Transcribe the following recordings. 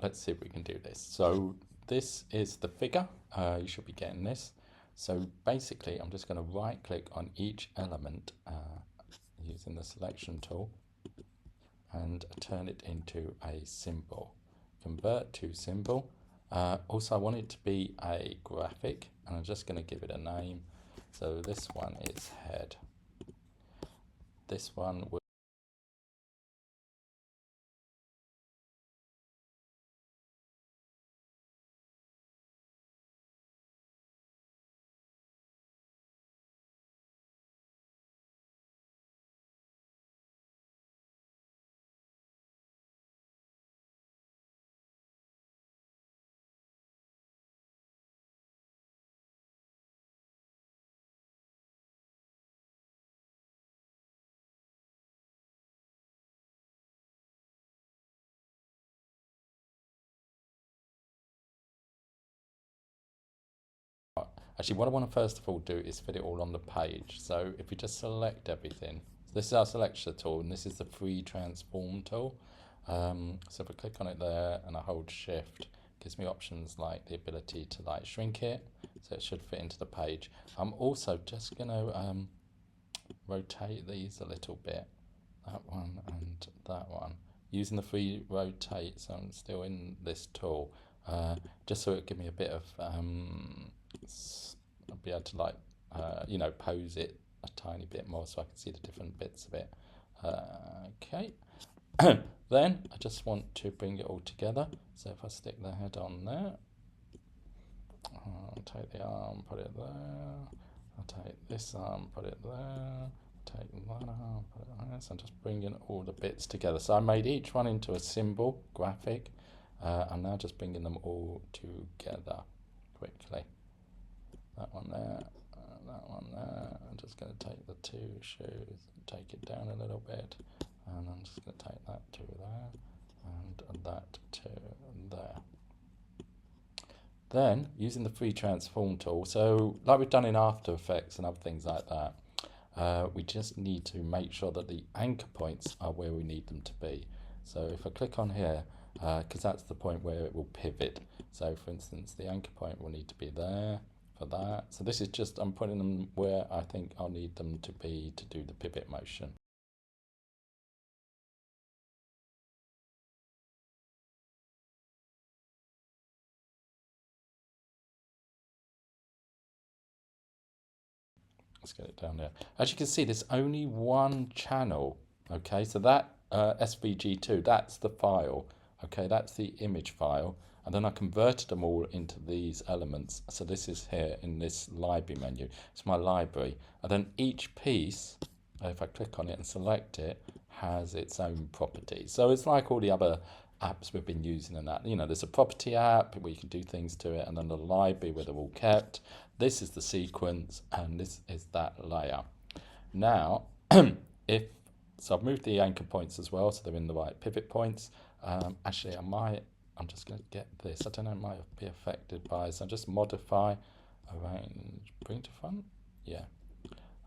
let's see if we can do this. So this is the figure. You should be getting this. So basically, I'm just going to right click on each element using the selection tool and turn it into a symbol. Convert to symbol. Also, I want it to be a graphic, and I'm just going to give it a name. So this one is head. This one will actually, what I want to first of all do is fit it all on the page. So if we just select everything, this is our selection tool, and this is the free transform tool. So if I click on it there and I hold shift, it gives me options like the ability to like shrink it, so it should fit into the page. I'm also just going to rotate these a little bit, that one and that one, using the free rotate, so I'm still in this tool, just so it give me a bit of I'll be able to like pose it a tiny bit more so I can see the different bits of it. Okay. Then I just want to bring it all together, so if I stick the head on there, I'll take the arm, put it there, I'll take this arm, put it there, take that arm, put it there. So I'm just bringing all the bits together. So I made each one into a symbol graphic. I'm now just bringing them all together quickly. That one there, that one there. I'm just going to take the two shoes, take it down a little bit, and I'm just going to take that to there, and that to there. Then, using the free transform tool, so like we've done in After Effects and other things like that, we just need to make sure that the anchor points are where we need them to be. So if I click on here, because that's the point where it will pivot. So for instance, the anchor point will need to be there for that. So this is just, I'm putting them where I think I'll need them to be to do the pivot motion. Let's get it down there. As you can see, there's only one channel. Okay, so that SVG2, that's the file. Okay, that's the image file. And then I converted them all into these elements. So this is here in this library menu. It's my library. And then each piece, if I click on it and select it, has its own properties. So it's like all the other apps we've been using and that. You know, there's a property app where you can do things to it, and then the library where they're all kept. This is the sequence, and this is that layer. Now, so I've moved the anchor points as well, so they're in the right pivot points. Actually, I'm just going to get this. I don't know, it might be affected by, so I'll just modify, arrange, bring to front. Yeah,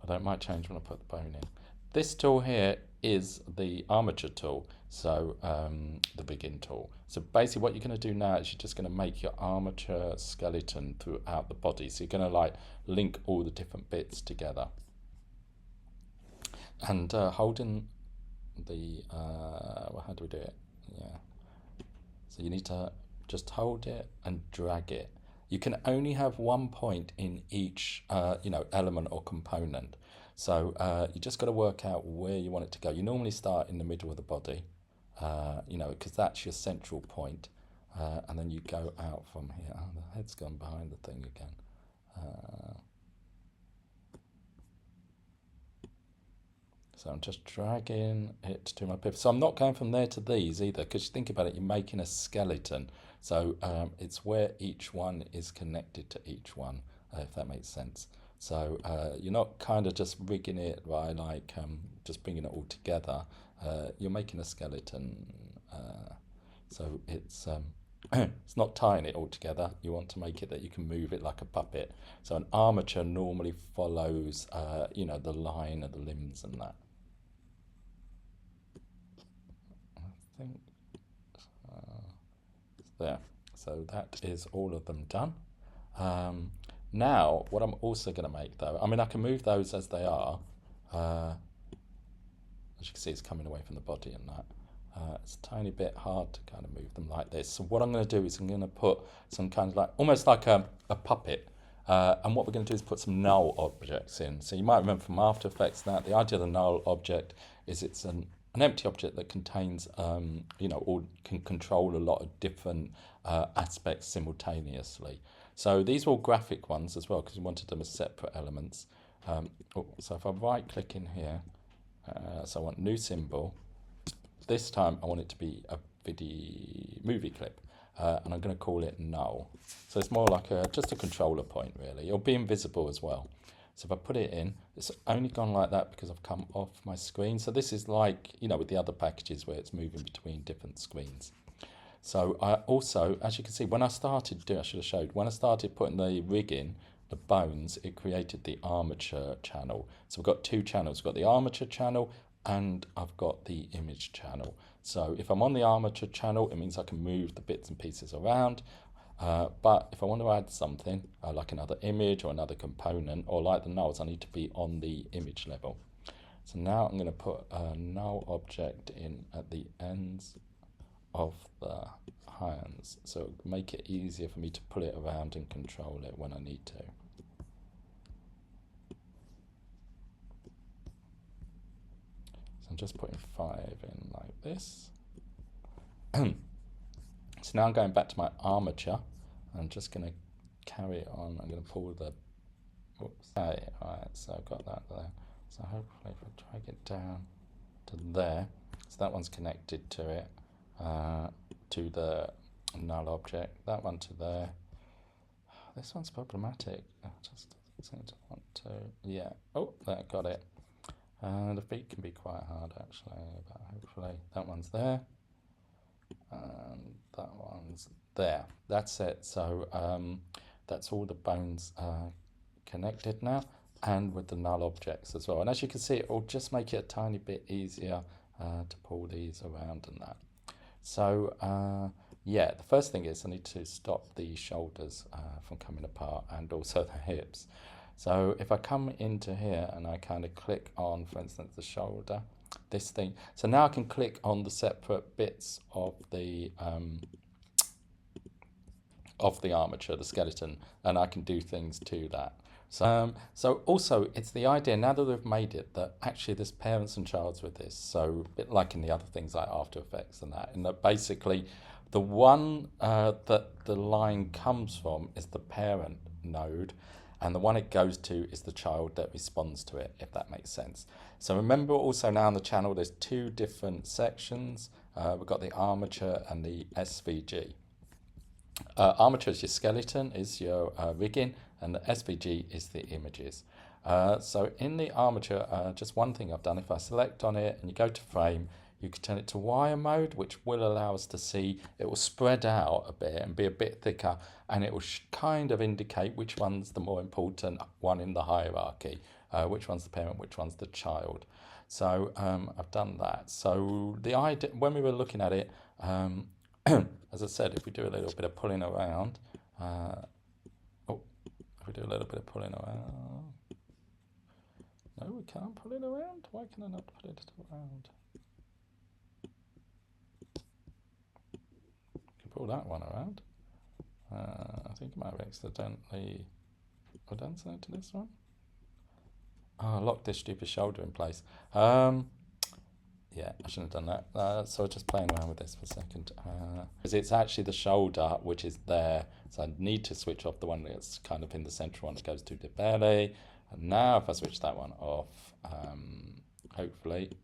although it might change when I put the bone in. This tool here is the armature tool, so the begin tool. So basically what you're going to do now is you're just going to make your armature skeleton throughout the body. So you're going to like link all the different bits together. And holding the, well, how do we do it? Yeah. So you need to just hold it and drag it. You can only have one point in each, element or component. So you just got to work out where you want it to go. You normally start in the middle of the body, because that's your central point. And then you go out from here. Oh, the head's gone behind the thing again. So I'm just dragging it to my pivot. So I'm not going from there to these either, because you think about it, you're making a skeleton. So it's where each one is connected to each one, if that makes sense. So you're not kind of just rigging it by like just bringing it all together. You're making a skeleton. So it's it's not tying it all together. You want to make it that you can move it like a puppet. So an armature normally follows, the line of the limbs and that. I think there. So that is all of them done. Now, what I'm also going to make though, I mean, I can move those as they are. As you can see, it's coming away from the body and that. It's a tiny bit hard to kind of move them like this. So what I'm going to do is I'm going to put some kind of like, almost like a puppet. And what we're going to do is put some null objects in. So you might remember from After Effects that the idea of the null object is it's an empty object that contains, or can control a lot of different aspects simultaneously. So these are all graphic ones as well because we wanted them as separate elements. So if I right click in here, so I want new symbol. This time I want it to be a movie clip, and I'm going to call it null. So it's more like just a controller point really. It'll be invisible as well. So if I put it in, it's only gone like that because I've come off my screen. So this is like, with the other packages where it's moving between different screens. So I also, as you can see, when I started doing, I should have showed, when I started putting the rig in, the bones, it created the armature channel. So we've got two channels. We've got the armature channel and I've got the image channel. So if I'm on the armature channel, it means I can move the bits and pieces around. But if I want to add something, like another image or another component, or like the nulls, I need to be on the image level. So now I'm going to put a null object in at the ends of the hands, so make it easier for me to pull it around and control it when I need to. So I'm just putting 5 in like this. So now I'm going back to my armature. I'm just going to carry it on. I'm going to pull the, whoops. Okay, alright, so I've got that there. So hopefully if I drag it down to there, so that one's connected to it, to the null object, that one to there. This one's problematic. I just seem to want to, yeah. Oh, there, got it. The feet can be quite hard actually, but hopefully that one's there. And that one's there. That's it. So that's all the bones connected now, and with the null objects as well. And as you can see, it will just make it a tiny bit easier to pull these around and that. So yeah, the first thing is I need to stop the shoulders from coming apart and also the hips. So if I come into here and I kind of click on, for instance, the shoulder, this thing. So now I can click on the separate bits of the armature, the skeleton, and I can do things to that. So also it's the idea now that we've made it that actually there's parents and childs with this. So a bit like in the other things like After Effects and that, in that basically the one that the line comes from is the parent node, and the one it goes to is the child that responds to it, if that makes sense. So remember also now on the channel there's two different sections. We've got the armature and the SVG. Armature is your skeleton, is your rigging, and the SVG is the images. So in the armature, just one thing I've done, if I select on it and you go to frame, you can turn it to wire mode, which will allow us to see, it will spread out a bit and be a bit thicker, and it will kind of indicate which one's the more important one in the hierarchy, which one's the parent, which one's the child. So I've done that. So the idea, when we were looking at it, as I said, if we do a little bit of pulling around, if we do a little bit of pulling around, no, we can't pull it around. Why can I not pull it around? Pull that one around. I think I might have accidentally done something to this one. Oh, I locked this stupid shoulder in place. Yeah, I shouldn't have done that. So just playing around with this for a second. Because it's actually the shoulder which is there. So I need to switch off the one that's kind of in the central one that goes to the belly. And now if I switch that one off, hopefully.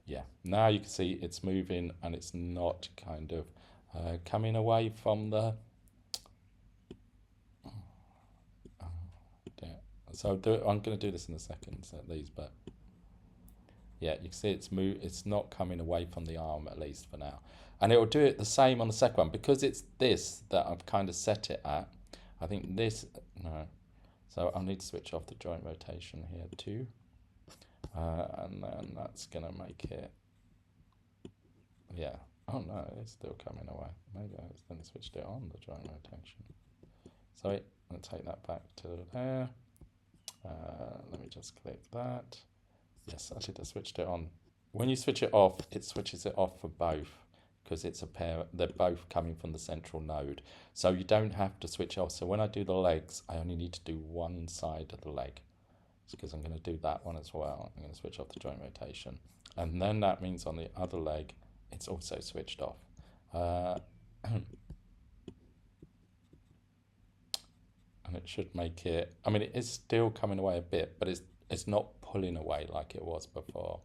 Yeah, now you can see it's moving and it's not kind of coming away from the... So I'm going to do this in a second, so these, but yeah, you can see it's not coming away from the arm, at least for now. And it will do it the same on the second one, because it's this that I've kind of set it at. I think this, no. So I'll need to switch off the joint rotation here too. And then that's going to make it, yeah. Oh no, it's still coming away. Maybe I then switched it on, the joint rotation. Sorry, I'll take that back to there. Let me just click that. Yes, I should have switched it on. When you switch it off, it switches it off for both because it's a pair, they're both coming from the central node. So you don't have to switch off. So when I do the legs, I only need to do one side of the leg. It's because I'm going to do that one as well. I'm going to switch off the joint rotation. And then that means on the other leg, it's also switched off. And it should make it, I mean, it is still coming away a bit, but it's not pulling away like it was before.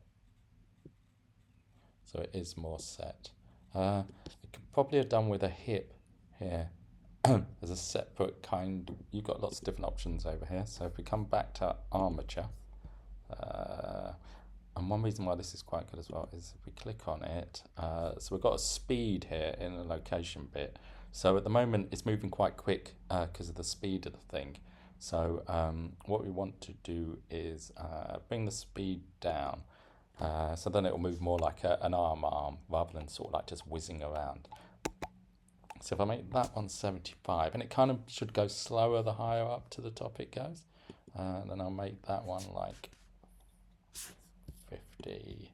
So it is more set. I could probably have done with a hip here as a separate kind. You've got lots of different options over here. So if we come back to armature, and one reason why this is quite good as well is if we click on it, so we've got a speed here in the location bit. So at the moment it's moving quite quick because of the speed of the thing. So what we want to do is bring the speed down. So then it will move more like an arm rather than sort of like just whizzing around. So if I make that one 75, and it kind of should go slower the higher up to the top it goes, then I'll make that one like 50.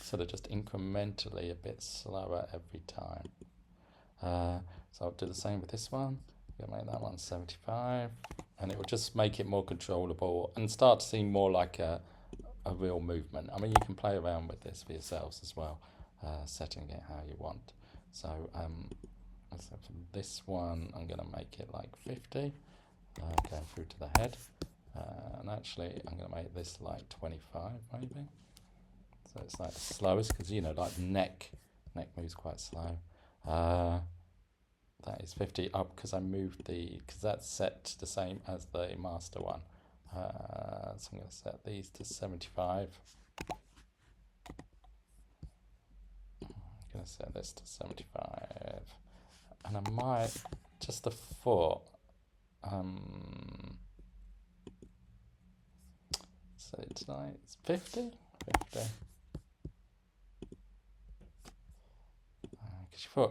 So they're just incrementally a bit slower every time. So I'll do the same with this one. I'll make that one 75, and it will just make it more controllable and start to seem more like a real movement. I mean, you can play around with this for yourselves as well, setting it how you want. So, so for this one, I'm going to make it like 50, going through to the head. And actually, I'm going to make this like 25, maybe. So it's like the slowest, because, you know, like neck moves quite slow. That is 50 up because I moved because that's set the same as the master one. So I'm going to set these to 75. I'm going to set this to 75. And I might, just the foot, so it's like 50? 50. Because your foot,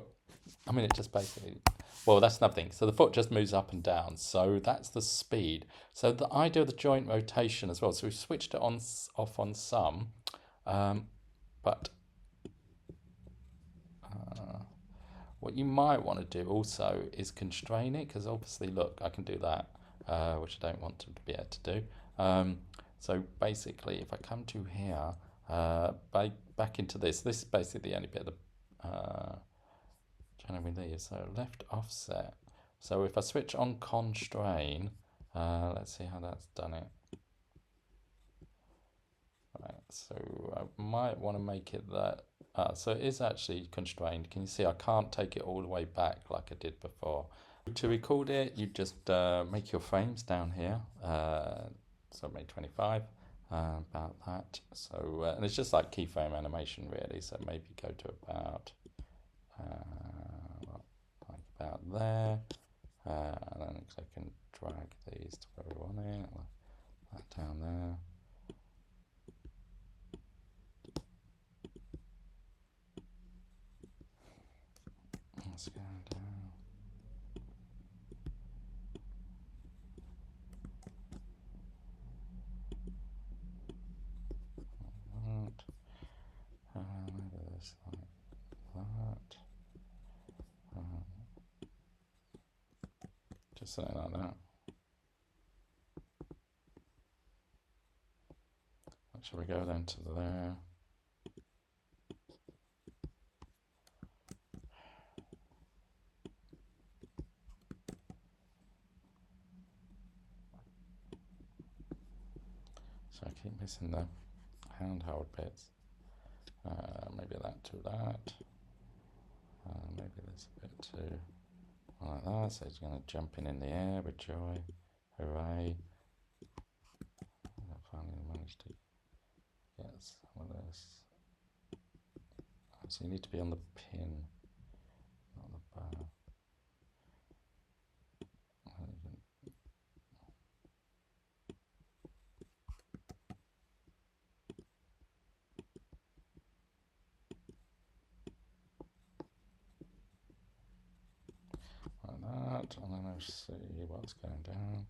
I mean, it just basically, well, that's nothing. So the foot just moves up and down. So that's the speed. So the idea of the joint rotation as well. So we switched it off on some, but what you might want to do also is constrain it, because obviously, look, I can do that, which I don't want to be able to do. So basically, if I come to here, back into this is basically the only bit of the channel relief. So left offset. So if I switch on constrain, let's see how that's done it. Right, so I might want to make it that. So it is actually constrained. Can you see I can't take it all the way back like I did before? To record it, you just make your frames down here. So I made 25, about that. So and it's just like keyframe animation really. So maybe go to about like about there, and then I can drag these to where we want it. That down there. Let's go down. Maybe this like that. Just something like that. Shall we go then to there? So I keep missing the handheld bits. Maybe that to that. Maybe this bit too. Like that. So it's going to jump in the air with joy. Hooray. I finally managed to get some of this. So you need to be on the pin, not the bar. that, and then I'll see what's going down.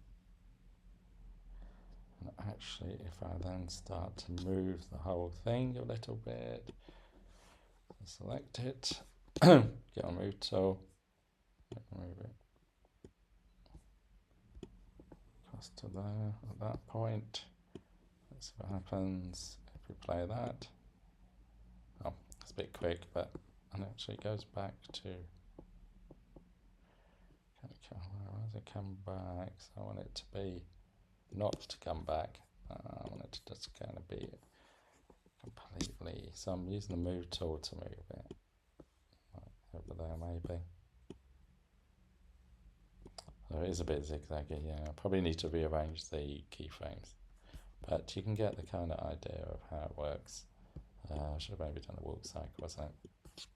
And actually, if I then start to move the whole thing a little bit, select it, get on move tool, move it across to there at that point. Let's see what happens if we play that. Oh, it's a bit quick, but and actually it goes back to. Where does it come back? So I want it to be not to come back. I want it to just kind of be completely. So I'm using the move tool to move it. Right, over there maybe. So it is a bit zigzaggy, yeah. I probably need to rearrange the keyframes. But you can get the kind of idea of how it works. I should have maybe done a walk cycle, wasn't it?